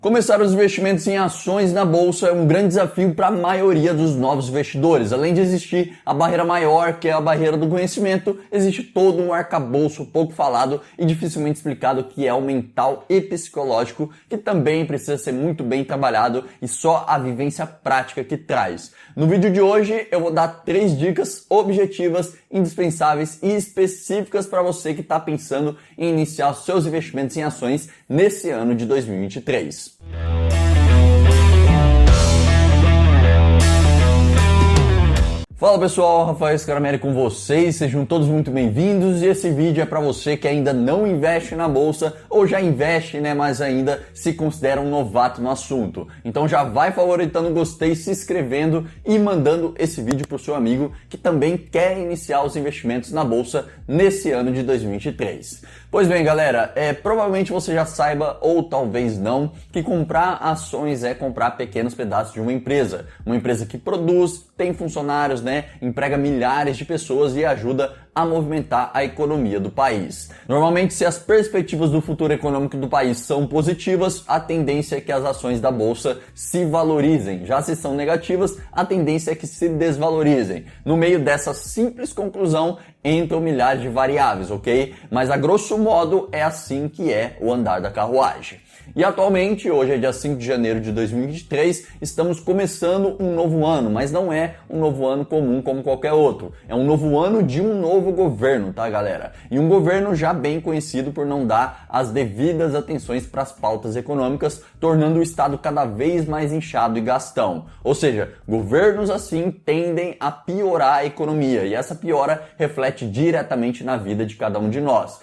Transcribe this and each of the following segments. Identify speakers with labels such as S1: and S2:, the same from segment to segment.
S1: Começar os investimentos em ações na bolsa é um grande desafio para a maioria dos novos investidores. Além de existir a barreira maior, que é a barreira do conhecimento, existe todo um arcabouço pouco falado e dificilmente explicado, que é o mental e psicológico, que também precisa ser muito bem trabalhado e só a vivência prática que traz. No vídeo de hoje eu vou dar 3 dicas objetivas, indispensáveis e específicas para você que está pensando em iniciar seus investimentos em ações nesse ano de 2023. Fala pessoal, Rafael Scarameli com vocês, sejam todos muito bem-vindos e esse vídeo é para você que ainda não investe na bolsa ou já investe, mas ainda se considera um novato no assunto. Então já vai favoritando o gostei, se inscrevendo e mandando esse vídeo para o seu amigo que também quer iniciar os investimentos na bolsa nesse ano de 2023. Pois bem, galera, provavelmente você já saiba, ou talvez não, que comprar ações é comprar pequenos pedaços de uma empresa que produz, tem funcionários, emprega milhares de pessoas e ajuda a movimentar a economia do país. Normalmente, se as perspectivas do futuro econômico do país são positivas, a tendência é que as ações da bolsa se valorizem. Já se são negativas, a tendência é que se desvalorizem. No meio dessa simples conclusão, entram milhares de variáveis, ok? Mas a grosso modo é assim que é o andar da carruagem. E atualmente, hoje é dia 5 de janeiro de 2023, estamos começando um novo ano, mas não é um novo ano comum como qualquer outro. É um novo ano de um novo governo, tá, galera? E um governo já bem conhecido por não dar as devidas atenções para as pautas econômicas, tornando o Estado cada vez mais inchado e gastão. Ou seja, governos assim tendem a piorar a economia e essa piora reflete diretamente na vida de cada um de nós.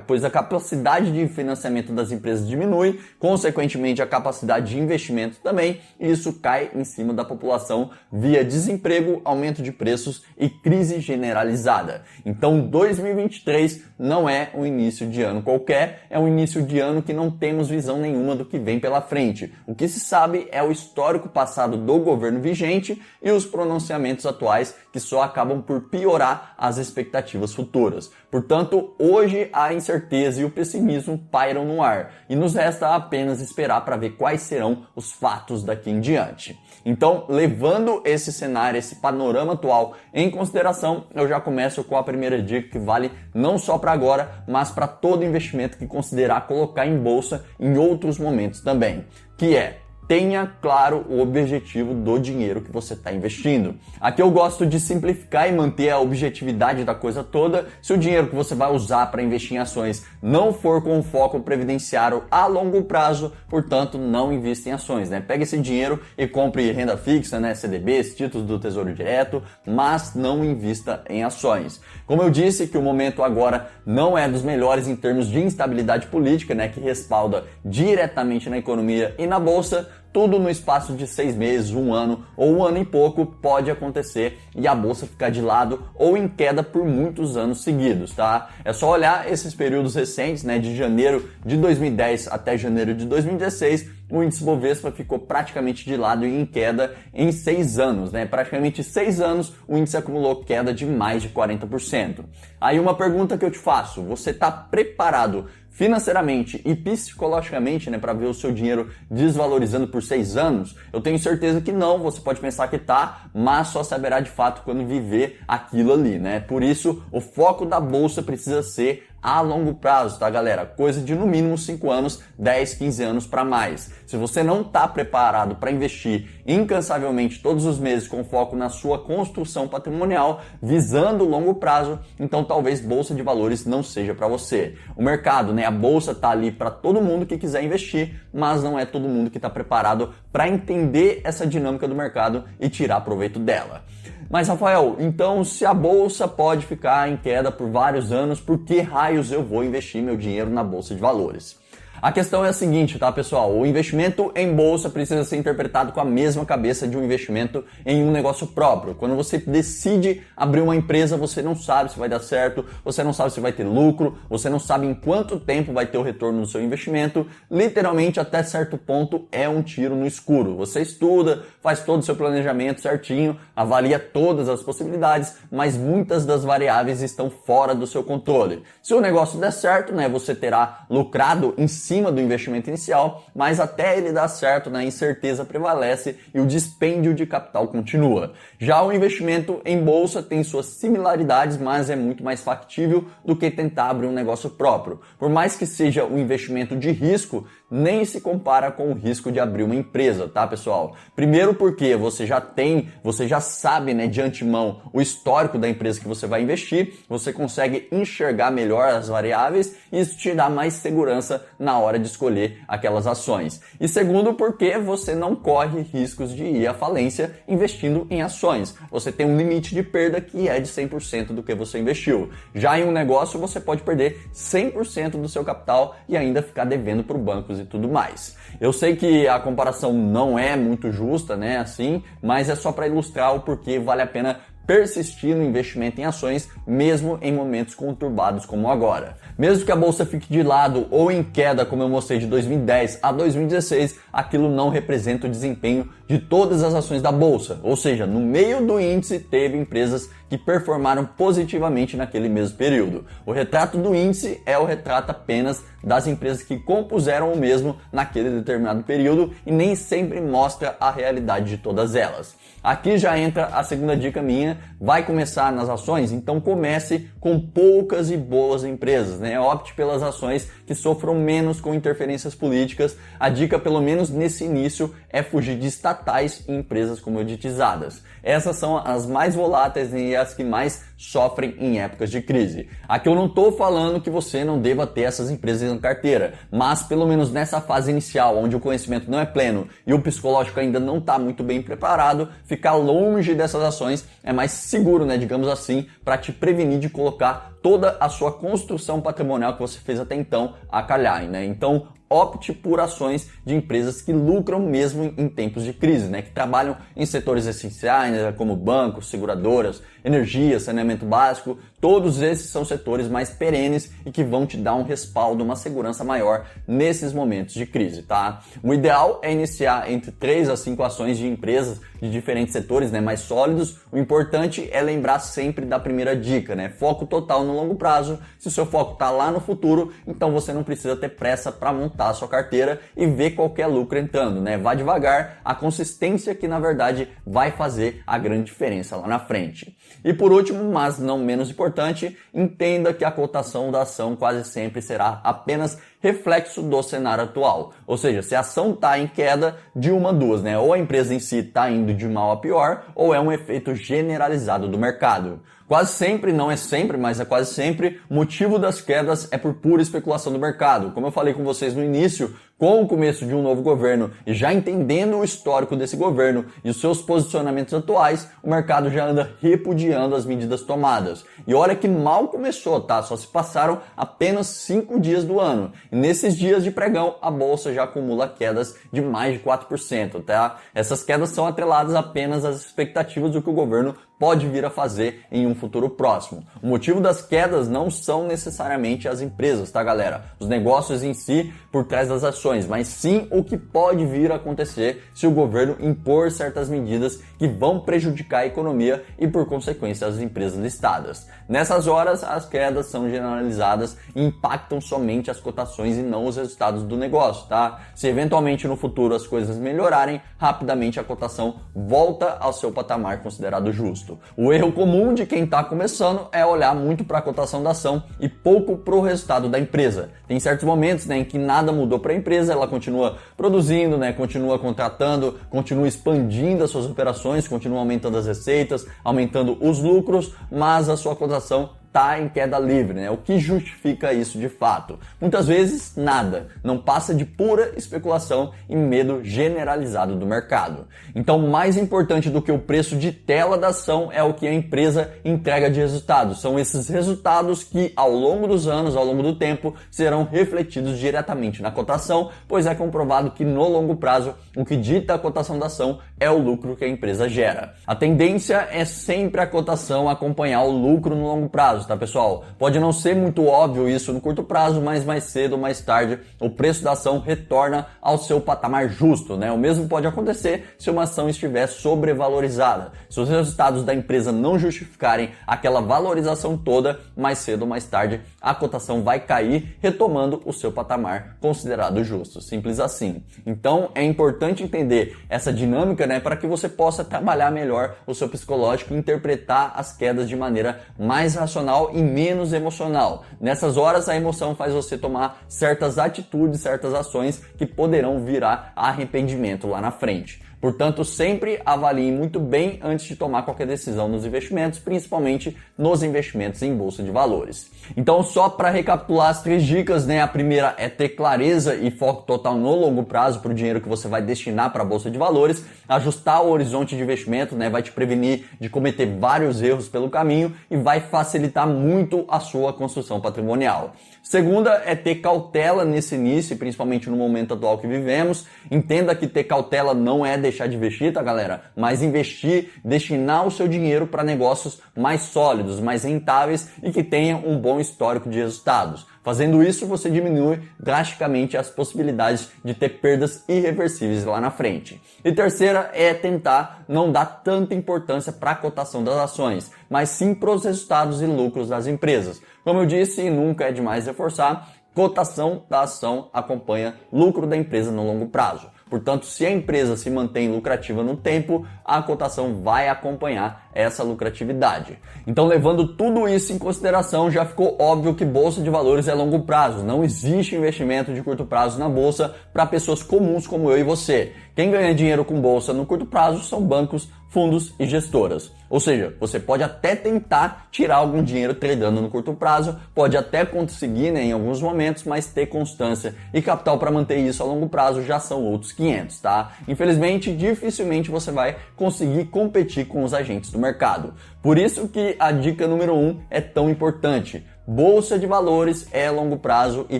S1: Pois a capacidade de financiamento das empresas diminui, consequentemente a capacidade de investimento também, e isso cai em cima da população via desemprego, aumento de preços e crise generalizada. Então 2023 não é um início de ano qualquer, é um início de ano que não temos visão nenhuma do que vem pela frente. O que se sabe é o histórico passado do governo vigente e os pronunciamentos atuais que só acabam por piorar as expectativas futuras. Portanto, hoje a incerteza e o pessimismo pairam no ar e nos resta apenas esperar para ver quais serão os fatos daqui em diante. Então, levando esse cenário, esse panorama atual em consideração, eu já começo com a primeira dica que vale não só para agora, mas para todo investimento que considerar colocar em bolsa em outros momentos também, que é: tenha claro o objetivo do dinheiro que você está investindo. Aqui eu gosto de simplificar e manter a objetividade da coisa toda. Se o dinheiro que você vai usar para investir em ações não for com foco previdenciário a longo prazo, portanto, não invista em ações. Pegue esse dinheiro e compre renda fixa, CDBs, títulos do Tesouro Direto, mas não invista em ações. Como eu disse que o momento agora não é dos melhores em termos de instabilidade política, que respalda diretamente na economia e na bolsa, tudo no espaço de 6 meses, 1 ano ou 1 ano e pouco pode acontecer e a bolsa ficar de lado ou em queda por muitos anos seguidos, tá? É só olhar esses períodos recentes, de janeiro de 2010 até janeiro de 2016, o índice Bovespa ficou praticamente de lado e em queda em 6 anos, Praticamente 6 anos o índice acumulou queda de mais de 40%. Aí uma pergunta que eu te faço: você está preparado financeiramente e psicologicamente, para ver o seu dinheiro desvalorizando por 6 anos? Eu tenho certeza que não, você pode pensar que tá, mas só saberá de fato quando viver aquilo ali, Por isso, o foco da bolsa precisa ser a longo prazo, tá, galera? Coisa de no mínimo 5 anos, 10, 15 anos para mais. Se você não está preparado para investir incansavelmente todos os meses com foco na sua construção patrimonial, visando o longo prazo, então talvez bolsa de valores não seja para você. O mercado, a bolsa tá ali para todo mundo que quiser investir, mas não é todo mundo que está preparado para entender essa dinâmica do mercado e tirar proveito dela. Mas, Rafael, então se a bolsa pode ficar em queda por vários anos, por que raios eu vou investir meu dinheiro na bolsa de valores? A questão é a seguinte, tá, pessoal? O investimento em bolsa precisa ser interpretado com a mesma cabeça de um investimento em um negócio próprio. Quando você decide abrir uma empresa, você não sabe se vai dar certo, você não sabe se vai ter lucro, você não sabe em quanto tempo vai ter o retorno do seu investimento. Literalmente, até certo ponto, é um tiro no escuro. Você estuda, faz todo o seu planejamento certinho, avalia todas as possibilidades, mas muitas das variáveis estão fora do seu controle. Se o negócio der certo, você terá lucrado em cima do investimento inicial, mas até ele dar certo, né, a incerteza prevalece e o dispêndio de capital continua. Já o investimento em bolsa tem suas similaridades, mas é muito mais factível do que tentar abrir um negócio próprio. Por mais que seja um investimento de risco, nem se compara com o risco de abrir uma empresa, tá, pessoal? Primeiro porque você já sabe, né, de antemão o histórico da empresa que você vai investir, você consegue enxergar melhor as variáveis e isso te dá mais segurança na hora de escolher aquelas ações. E segundo porque você não corre riscos de ir à falência investindo em ações. Você tem um limite de perda que é de 100% do que você investiu. Já em um negócio você pode perder 100% do seu capital e ainda ficar devendo para o banco e tudo mais. Eu sei que a comparação não é muito justa, né, assim, mas é só para ilustrar o porquê vale a pena persistir no investimento em ações, mesmo em momentos conturbados como agora. Mesmo que a bolsa fique de lado ou em queda, como eu mostrei de 2010 a 2016, aquilo não representa o desempenho de todas as ações da bolsa. Ou seja, no meio do índice teve empresas que performaram positivamente naquele mesmo período. O retrato do índice é o retrato apenas das empresas que compuseram o mesmo naquele determinado período e nem sempre mostra a realidade de todas elas. Aqui já entra a segunda dica minha. Vai começar nas ações? Então comece com poucas e boas empresas, né? Opte pelas ações que sofram menos com interferências políticas. A dica, pelo menos nesse início, é fugir de estatais e empresas comoditizadas. Essas são as mais voláteis e as que mais sofrem em épocas de crise. Aqui eu não estou falando que você não deva ter essas empresas na carteira, mas pelo menos nessa fase inicial, onde o conhecimento não é pleno e o psicológico ainda não está muito bem preparado, ficar longe dessas ações é mais seguro, né, digamos assim, para te prevenir de colocar toda a sua construção patrimonial que você fez até então a calhar, né? Então, opte por ações de empresas que lucram mesmo em tempos de crise, né? Que trabalham em setores essenciais, né? Como bancos, seguradoras, energia, saneamento básico. Todos esses são setores mais perenes e que vão te dar um respaldo, uma segurança maior nesses momentos de crise, tá? O ideal é iniciar entre 3 a 5 ações de empresas de diferentes setores, né, mais sólidos. O importante é lembrar sempre da primeira dica, né? Foco total no longo prazo. Se o seu foco está lá no futuro, então você não precisa ter pressa para montar a sua carteira e ver qualquer lucro entrando, né? Vá devagar, a consistência que na verdade vai fazer a grande diferença lá na frente. E por último, mas não menos importante, entenda que a cotação da ação quase sempre será apenas reflexo do cenário atual. Ou seja, se a ação está em queda, de uma duas, né? Ou a empresa em si está indo de mal a pior, ou é um efeito generalizado do mercado. Quase sempre, não é sempre, mas é quase sempre, o motivo das quedas é por pura especulação do mercado. Como eu falei com vocês no início, com o começo de um novo governo e já entendendo o histórico desse governo e os seus posicionamentos atuais, o mercado já anda repudiando as medidas tomadas. E olha que mal começou, tá? Só se passaram apenas 5 dias do ano. E nesses dias de pregão, a bolsa já acumula quedas de mais de 4%, tá? Essas quedas são atreladas apenas às expectativas do que o governo pode vir a fazer em um futuro próximo. O motivo das quedas não são necessariamente as empresas, tá, galera? Os negócios em si por trás das ações, mas sim o que pode vir a acontecer se o governo impor certas medidas que vão prejudicar a economia e, por consequência, as empresas listadas. Nessas horas, as quedas são generalizadas e impactam somente as cotações e não os resultados do negócio, tá? Se eventualmente no futuro as coisas melhorarem, rapidamente a cotação volta ao seu patamar considerado justo. O erro comum de quem está começando é olhar muito para a cotação da ação e pouco para o resultado da empresa. Tem certos momentos, né, em que nada mudou para a empresa, ela continua produzindo, né, continua contratando, continua expandindo as suas operações, continua aumentando as receitas, aumentando os lucros, mas a sua cotação está em queda livre, né? O que justifica isso de fato? Muitas vezes, nada. Não passa de pura especulação e medo generalizado do mercado. Então, mais importante do que o preço de tela da ação é o que a empresa entrega de resultados. São esses resultados que, ao longo dos anos, ao longo do tempo, serão refletidos diretamente na cotação, pois é comprovado que, no longo prazo, o que dita a cotação da ação é o lucro que a empresa gera. A tendência é sempre a cotação acompanhar o lucro no longo prazo. prazo, tá pessoal? Pode não ser muito óbvio isso no curto prazo, mas mais cedo ou mais tarde o preço da ação retorna ao seu patamar justo, né? O mesmo pode acontecer se uma ação estiver sobrevalorizada. Se os resultados da empresa não justificarem aquela valorização toda, mais cedo ou mais tarde a cotação vai cair, retomando o seu patamar considerado justo. Simples assim. Então é importante entender essa dinâmica, né, para que você possa trabalhar melhor o seu psicológico e interpretar as quedas de maneira mais racional e menos emocional. Nessas horas a emoção faz você tomar certas atitudes, certas ações que poderão virar arrependimento lá na frente. Portanto, sempre avalie muito bem antes de tomar qualquer decisão nos investimentos, principalmente nos investimentos em bolsa de valores. Então, só para recapitular as 3 dicas, né? A primeira é ter clareza e foco total no longo prazo para o dinheiro que você vai destinar para a bolsa de valores. Ajustar o horizonte de investimento, né? Vai te prevenir de cometer vários erros pelo caminho e vai facilitar muito a sua construção patrimonial. Segunda é ter cautela nesse início, principalmente no momento atual que vivemos. Entenda que ter cautela não é deixar de investir, tá galera? Mas investir, destinar o seu dinheiro para negócios mais sólidos, mais rentáveis e que tenham um bom histórico de resultados. Fazendo isso, você diminui drasticamente as possibilidades de ter perdas irreversíveis lá na frente. E terceira é tentar não dar tanta importância para a cotação das ações, mas sim para os resultados e lucros das empresas. Como eu disse, e nunca é demais reforçar, cotação da ação acompanha lucro da empresa no longo prazo. Portanto, se a empresa se mantém lucrativa no tempo, a cotação vai acompanhar essa lucratividade. Então, levando tudo isso em consideração, já ficou óbvio que bolsa de valores é longo prazo. Não existe investimento de curto prazo na bolsa para pessoas comuns como eu e você. Quem ganha dinheiro com bolsa no curto prazo são bancos, fundos e gestoras. Ou seja, você pode até tentar tirar algum dinheiro tradando no curto prazo, pode até conseguir, né, em alguns momentos, mas ter constância e capital para manter isso a longo prazo já são outros 500, tá? Infelizmente, dificilmente você vai conseguir competir com os agentes do mercado. Por isso que a dica número 1 é tão importante. Bolsa de valores é longo prazo e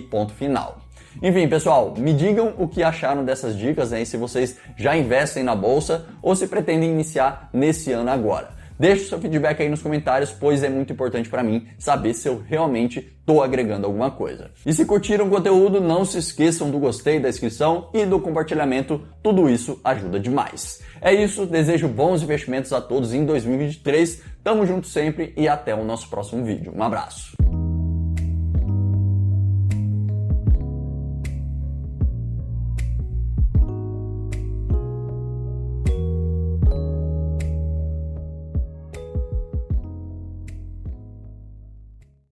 S1: ponto final. Enfim, pessoal, me digam o que acharam dessas dicas, né? E se vocês já investem na bolsa ou se pretendem iniciar nesse ano agora. Deixe o seu feedback aí nos comentários, pois é muito importante para mim saber se eu realmente estou agregando alguma coisa. E se curtiram o conteúdo, não se esqueçam do gostei, da inscrição e do compartilhamento, tudo isso ajuda demais. É isso, desejo bons investimentos a todos em 2023, tamo junto sempre e até o nosso próximo vídeo. Um abraço!